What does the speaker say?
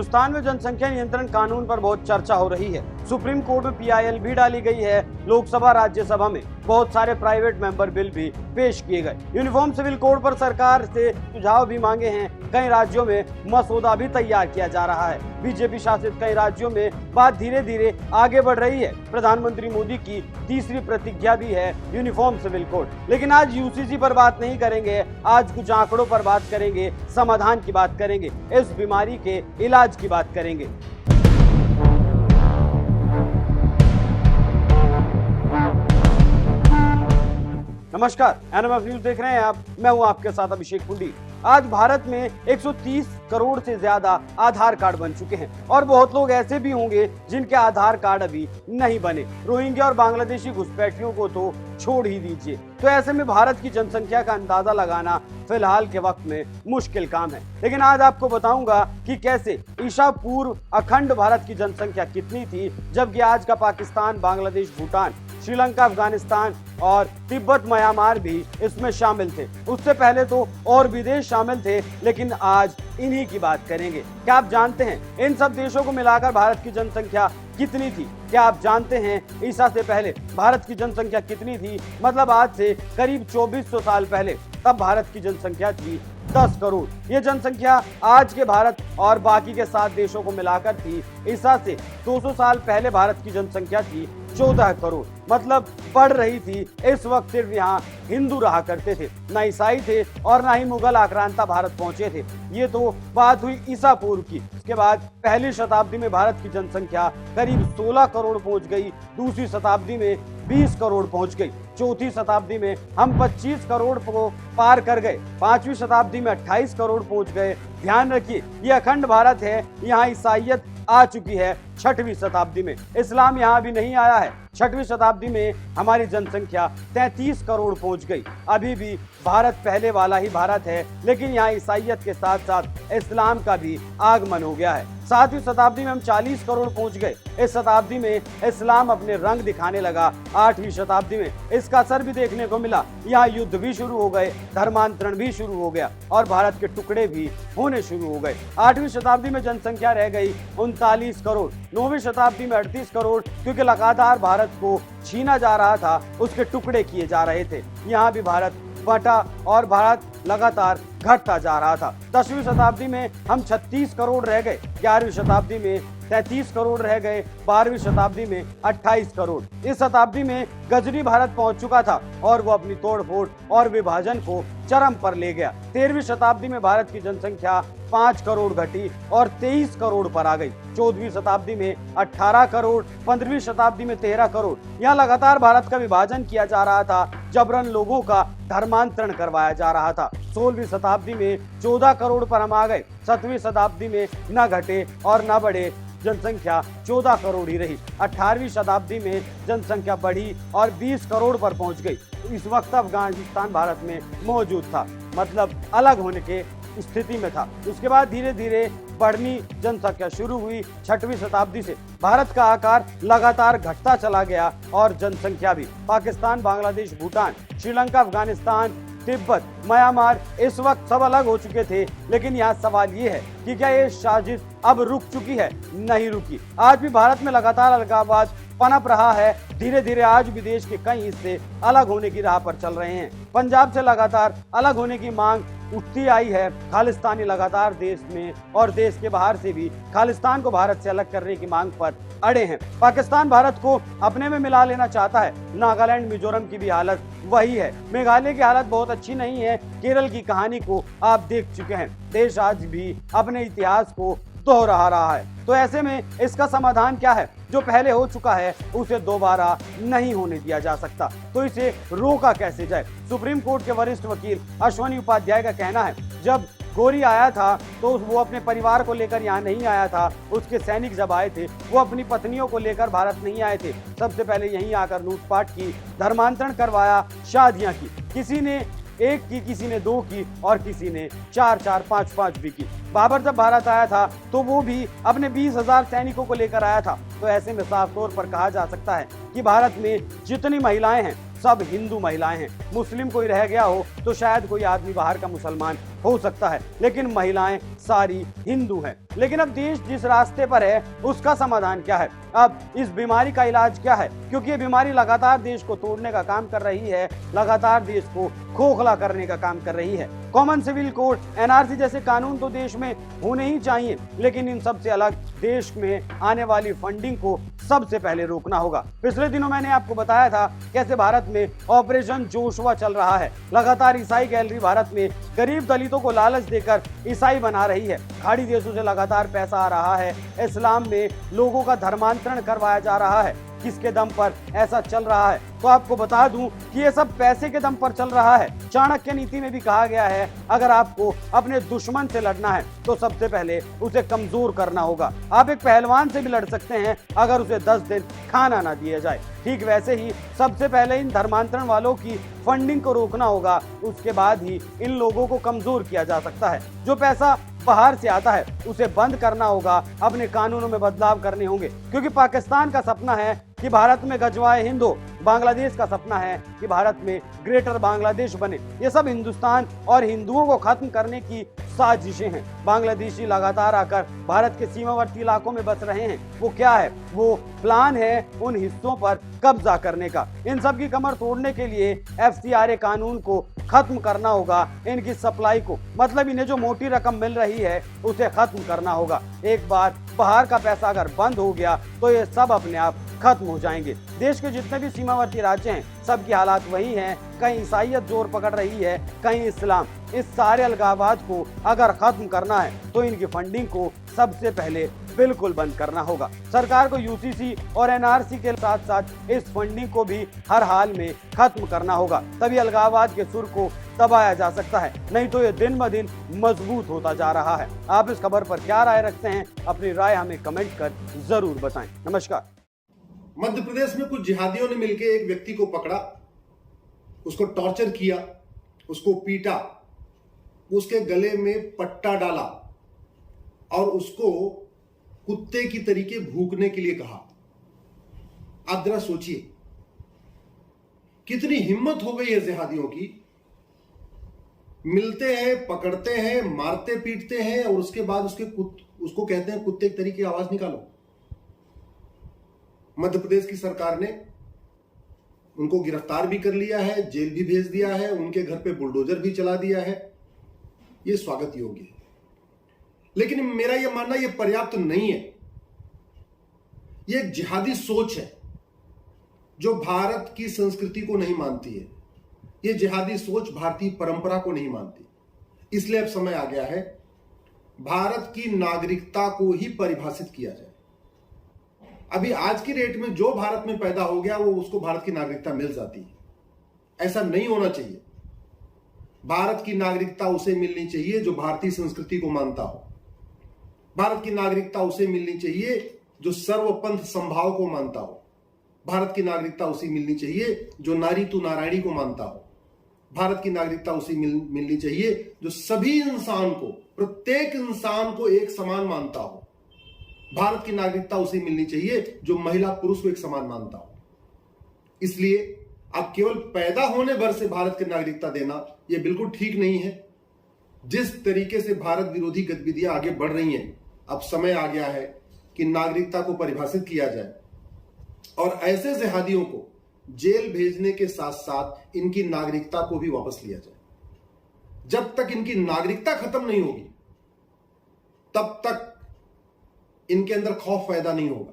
हिंदुस्तान में जनसंख्या नियंत्रण कानून पर बहुत चर्चा हो रही है। सुप्रीम कोर्ट में पीआईएल भी डाली गई है। लोकसभा राज्यसभा में बहुत सारे प्राइवेट मेंबर बिल भी पेश किए गए। यूनिफॉर्म सिविल कोड पर सरकार से सुझाव भी मांगे हैं। कई राज्यों में मसौदा भी तैयार किया जा रहा है। बीजेपी शासित कई राज्यों में बात धीरे धीरे आगे बढ़ रही है। प्रधानमंत्री मोदी की तीसरी प्रतिज्ञा भी है यूनिफॉर्म सिविल कोड। लेकिन आज यूसीसी पर बात नहीं करेंगे, आज कुछ आंकड़ों पर बात करेंगे, समाधान की बात करेंगे, इस बीमारी के इलाज की बात करेंगे। नमस्कार, एनएमएफ न्यूज देख रहे हैं आप। मैं हूं आपके साथ अभिषेक पुंडी। आज भारत में 130 करोड़ से ज्यादा आधार कार्ड बन चुके हैं और बहुत लोग ऐसे भी होंगे जिनके आधार कार्ड अभी नहीं बने। रोहिंग्या और बांग्लादेशी घुसपैठियों को तो छोड़ ही दीजिए। तो ऐसे में भारत की जनसंख्या का अंदाजा लगाना फिलहाल के वक्त में मुश्किल काम है। लेकिन आज आपको बताऊंगा कि कैसे ईसा पूर्व अखंड भारत की जनसंख्या कितनी थी, जबकि आज का पाकिस्तान, बांग्लादेश, भूटान, श्रीलंका, अफगानिस्तान और तिब्बत, म्यांमार भी इसमें शामिल थे। उससे पहले तो और भी देश शामिल थे, लेकिन आज इन्हीं की बात करेंगे। क्या आप जानते हैं इन सब देशों को मिलाकर भारत की जनसंख्या कितनी थी? क्या आप जानते हैं ईसा से पहले भारत की जनसंख्या कितनी थी? मतलब आज से करीब 2400 साल पहले तब भारत की जनसंख्या थी 10 करोड़। ये जनसंख्या आज के भारत और बाकी के 7 देशों को मिलाकर थी। ईसा से 200 साल पहले भारत की जनसंख्या थी 14 करोड़। मतलब बढ़ रही थी। इस वक्त सिर्फ यहाँ हिंदू रहा करते थे, ना ईसाई थे और ना ही मुगल आक्रांता भारत पहुंचे थे। ये तो बात हुई ईसा पूर्व की। उसके बाद पहली शताब्दी में भारत की जनसंख्या करीब 16 करोड़ पहुंच गई। दूसरी शताब्दी में 20 करोड़ पहुंच गई। चौथी शताब्दी में हम 25 करोड़ को पार कर गए। 5वीं शताब्दी में 28 करोड़ पहुंच गए। ध्यान रखिए, ये अखंड भारत है। यहाँ ईसाइयत आ चुकी है 6वीं शताब्दी में। इस्लाम यहाँ भी नहीं आया है। 6वीं शताब्दी में हमारी जनसंख्या 33 करोड़ पहुंच गई। अभी भी भारत पहले वाला ही भारत है, लेकिन यहाँ ईसाइयत के साथ साथ इस्लाम का भी आगमन हो गया है। 7वीं शताब्दी में हम 40 करोड़ पहुंच गए। इस शताब्दी में इस्लाम अपने रंग दिखाने लगा। 8वीं शताब्दी में इसका असर भी देखने को मिला। यहाँ युद्ध भी शुरू हो गए, धर्मांतरण भी शुरू हो गया और भारत के टुकड़े भी होने शुरू हो गए। 8वीं शताब्दी में जनसंख्या रह गई 39 करोड़। 9वीं शताब्दी में 38 करोड़, क्योंकि लगातार भारत को छीना जा रहा था, उसके टुकड़े किए जा रहे थे। यहाँ भी भारत बटा और भारत लगातार घटता जा रहा था। 10वीं शताब्दी में हम 36 करोड़ रह गए। 11वीं शताब्दी में 33 करोड़ रह गए। 12वीं शताब्दी में 28 करोड़। इस शताब्दी में गजनी भारत पहुंच चुका था और वो अपनी तोड़फोड़ और विभाजन को चरम पर ले गया। 13वीं शताब्दी में भारत की जनसंख्या 5 करोड़ घटी और 23 करोड़ पर आ गई। 14वीं शताब्दी में 18 करोड़, 15वीं शताब्दी में 13 करोड़। यहाँ लगातार भारत का विभाजन किया जा रहा था, जबरन लोगों का धर्मांतरण करवाया जा रहा था। 16वीं शताब्दी में 14 करोड़ पर हम आ गए। 17वीं शताब्दी में न घटे और न बढ़े, जनसंख्या 14 करोड़ ही रही। 18वीं शताब्दी में जनसंख्या बढ़ी और 20 करोड़ पर पहुंच गई। इस वक्त अफगानिस्तान भारत में मौजूद था, मतलब अलग होने के स्थिति में था। उसके बाद धीरे धीरे बढ़नी जनसंख्या शुरू हुई। 6वीं शताब्दी से भारत का आकार लगातार घटता चला गया और जनसंख्या भी। पाकिस्तान, बांग्लादेश, भूटान, श्रीलंका, अफगानिस्तान, तिब्बत, म्यांमार इस वक्त सब अलग हो चुके थे। लेकिन यहाँ सवाल ये है कि क्या ये साजिश अब रुक चुकी है? नहीं रुकी। आज भी भारत में लगातार अलगाववाद पनप रहा है। धीरे धीरे आज भी देश के कई हिस्से अलग होने की राह पर चल रहे हैं। पंजाब से लगातार अलग होने की मांग उठती आई है। खालिस्तानी लगातार देश में और देश के बाहर से भी खालिस्तान को भारत से अलग करने की मांग पर अड़े हैं। पाकिस्तान भारत को अपने में मिला लेना चाहता है। नागालैंड, मिजोरम की भी हालत वही है। मेघालय की हालत बहुत अच्छी नहीं है। केरल की कहानी को आप देख चुके हैं। देश आज भी अपने इतिहास को दोहरा रहा है। तो ऐसे में इसका समाधान क्या है? जो पहले हो चुका है उसे दोबारा नहीं होने दिया जा सकता। तो इसे रोका कैसे जाए? सुप्रीम कोर्ट के वरिष्ठ वकील अश्वनी उपाध्याय का कहना है, जब गोरी आया था तो वो अपने परिवार को लेकर यहाँ नहीं आया था। उसके सैनिक जब आए थे वो अपनी पत्नियों को लेकर भारत नहीं आए थे। सबसे पहले यहीं आकर लूटपाट की, धर्मांतरण करवाया, शादियां की। किसी ने 1 की, किसी ने 2 की और किसी ने 4-4, 5-5 भी की। बाबर जब भारत आया था तो वो भी अपने 20,000 सैनिकों को लेकर आया था। तो ऐसे में साफ तौर पर कहा जा सकता है कि भारत में जितनी महिलाएं हैं सब हिंदू महिलाएं हैं। मुस्लिम कोई रह गया हो तो शायद कोई आदमी बाहर का मुसलमान हो सकता है, लेकिन महिलाएं सारी हिंदू हैं। लेकिन अब देश जिस रास्ते पर है उसका समाधान क्या है? अब इस बीमारी का इलाज क्या है? क्योंकि ये बीमारी लगातार देश को तोड़ने का काम कर रही है, लगातार देश को खोखला करने का काम कर रही है। कॉमन सिविल कोड, एनआरसी जैसे कानून तो देश में होने ही चाहिए, लेकिन इन सबसे अलग देश में आने वाली फंडिंग को सबसे पहले रोकना होगा। पिछले दिनों मैंने आपको बताया था कैसे भारत में ऑपरेशन जोशुआ चल रहा है। लगातार ईसाई गैलरी भारत में गरीब दलितों को लालच देकर ईसाई बना रही है। खाड़ी देशों से लगातार पैसा आ रहा है। इस्लाम में लोगों का धर्मांतरण करवाया जा रहा है। किसके दम पर ऐसा चल रहा है? तो आपको बता दूं कि ये सब पैसे के दम पर चल रहा है। चाणक्य नीति में भी कहा गया है, अगर आपको अपने दुश्मन से लड़ना है तो सबसे पहले उसे कमजोर करना होगा। आप एक पहलवान से भी लड़ सकते हैं अगर उसे 10 दिन खाना ना दिया जाए। ठीक वैसे ही सबसे पहले इन धर्मांतरण वालों की फंडिंग को रोकना होगा, उसके बाद ही इन लोगों को कमजोर किया जा सकता है। जो पैसा बाहर से आता है उसे बंद करना होगा, अपने कानूनों में बदलाव करने होंगे, क्योंकि पाकिस्तान का सपना है कि भारत में गजवाए हिंदू, बांग्लादेश का सपना है कि भारत में ग्रेटर बांग्लादेश बने। ये सब हिंदुस्तान और हिंदुओं को खत्म करने की साजिशें हैं। बांग्लादेशी लगातार आकर भारत के सीमावर्ती इलाकों में बस रहे हैं। वो क्या है? वो प्लान है उन हिस्सों पर कब्जा करने का। इन सब की कमर तोड़ने के लिए FCRA कानून को खत्म करना होगा। इनकी सप्लाई को, मतलब इन्हें जो मोटी रकम मिल रही है उसे खत्म करना होगा। एक बार बाहर का पैसा अगर बंद हो गया तो ये सब अपने आप खत्म हो जाएंगे। देश के जितने भी सीमावर्ती राज्य हैं सबकी हालात वही हैं। कहीं ईसाइयत जोर पकड़ रही है, कहीं इस्लाम। इस सारे अलगाववाद को अगर खत्म करना है तो इनकी फंडिंग को सबसे पहले बिल्कुल बंद करना होगा। सरकार को UCC और NRC के साथ साथ इस फंडिंग को भी हर हाल में खत्म करना होगा, तभी अलगाववाद के सुर को दबाया जा सकता है। नहीं तो ये दिन ब दिन मजबूत होता जा रहा है। आप इस खबर पर क्या राय रखते हैं? अपनी राय हमें कमेंट कर जरूर बताएं। नमस्कार। मध्य प्रदेश में कुछ जिहादियों ने मिलकर एक व्यक्ति को पकड़ा, उसको टॉर्चर किया, उसको पीटा, उसके गले में पट्टा डाला और उसको कुत्ते की तरीके भूकने के लिए कहा। आप जरा सोचिए कितनी हिम्मत हो गई है जिहादियों की। मिलते हैं, पकड़ते हैं, मारते पीटते हैं और उसके बाद उसको कहते हैं कुत्ते की तरीके आवाज निकालो। मध्य प्रदेश की सरकार ने उनको गिरफ्तार भी कर लिया है, जेल भी भेज दिया है, उनके घर पे बुलडोजर भी चला दिया है। यह स्वागत योग्य है, लेकिन मेरा यह मानना यह पर्याप्त नहीं है। यह एक जिहादी सोच है जो भारत की संस्कृति को नहीं मानती है। यह जिहादी सोच भारतीय परंपरा को नहीं मानती। इसलिए अब समय आ गया है भारत की नागरिकता को ही परिभाषित किया जाए। अभी आज की डेट में जो भारत में पैदा हो गया वो उसको भारत की नागरिकता मिल जाती है। ऐसा नहीं होना चाहिए। भारत की नागरिकता उसे मिलनी चाहिए जो भारतीय संस्कृति को मानता हो। भारत की नागरिकता उसे मिलनी चाहिए जो सर्वपंथ संभाव को मानता हो। भारत की नागरिकता उसे मिलनी चाहिए जो नारी तू नारायणी को मानता हो। भारत की नागरिकता उसे मिलनी चाहिए जो सभी इंसान को, प्रत्येक इंसान को एक समान मानता हो। भारत की नागरिकता उसे मिलनी चाहिए जो महिला पुरुष को एक समान मानता हो। इसलिए अब केवल पैदा होने भर से भारत की नागरिकता देना यह बिल्कुल ठीक नहीं है। जिस तरीके से भारत विरोधी गतिविधियां आगे बढ़ रही हैं, अब समय आ गया है कि नागरिकता को परिभाषित किया जाए और ऐसे जिहादियों को जेल भेजने के साथ साथ इनकी नागरिकता को भी वापस लिया जाए। जब तक इनकी नागरिकता खत्म नहीं होगी तब तक इनके अंदर खौफ पैदा नहीं होगा।